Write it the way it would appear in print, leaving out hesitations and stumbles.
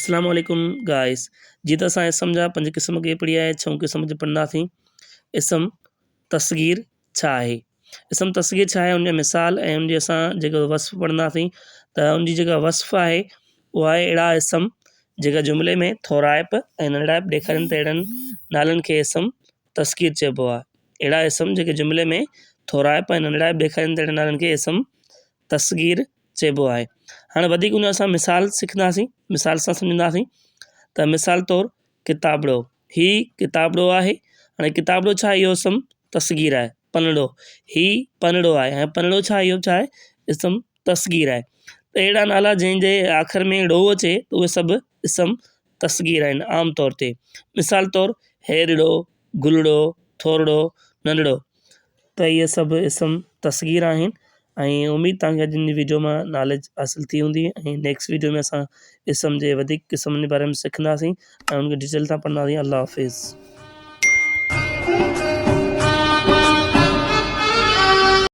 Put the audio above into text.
अस्सलाम वालेकुम गाइस। जी त असां इसम जा 5 क़िस्म के पढ़ी आहे, 6 क़िस्म जो पढ़ंदासीं। इसम तस्गीर छा आहे? इसम तस्गीर छा आहे, उन जी मिसाल ऐं उन जी असां जेको वस्फ़ पढ़ंदासीं। त उन जी जेका वस्फ़ आहे उहा आहे अहिड़ा इसम जेका जुमिले में थोराइप ऐं नंढाइप ॾेखारनि त अहिड़नि नालनि खे इसम तस्गीर चइबो आहे। अहिड़ा इसम जेके जुमिले में थोराइप ऐं नंढाइप ॾेखारनि त अहिड़नि नालनि खे इसम तस्गीर चइबो आहे। हाणे वधीक उन असां मिसाल सिखंदासीं, मिसाल सां सम्झंदासीं। त मिसाल तौरु किताबड़ो, ही किताबड़ो आहे। हाणे किताबड़ो छा आहे? इहो इसम तस्गीर आहे। पनड़ो, ही पनड़ो आहे। ऐं पनड़ो छा, इहो छा आहे? इसम तस्गीर आहे। त अहिड़ा नाला जंहिंजे आख़िर में ड़ो अचे त उहे सभु इसम तस्गीर आहिनि आम तौर ते। मिसाल तौरु हेरड़ो, गुलड़ो, थोरड़ो, नंढड़ो। त इहे सभु इसम तस्गीर आहिनि। ऐं उमेद तव्हांखे अॼु जी वीडियो मां नॉलेज हासिल थी हूंदी। ऐं नेक्स्ट वीडियो में असां इसम जे वधीक क़िस्मनि जे बारे में सिखंदासीं ऐं उनखे डिटेल सां पढ़ंदासीं। अल्लाह हाफ़िज़।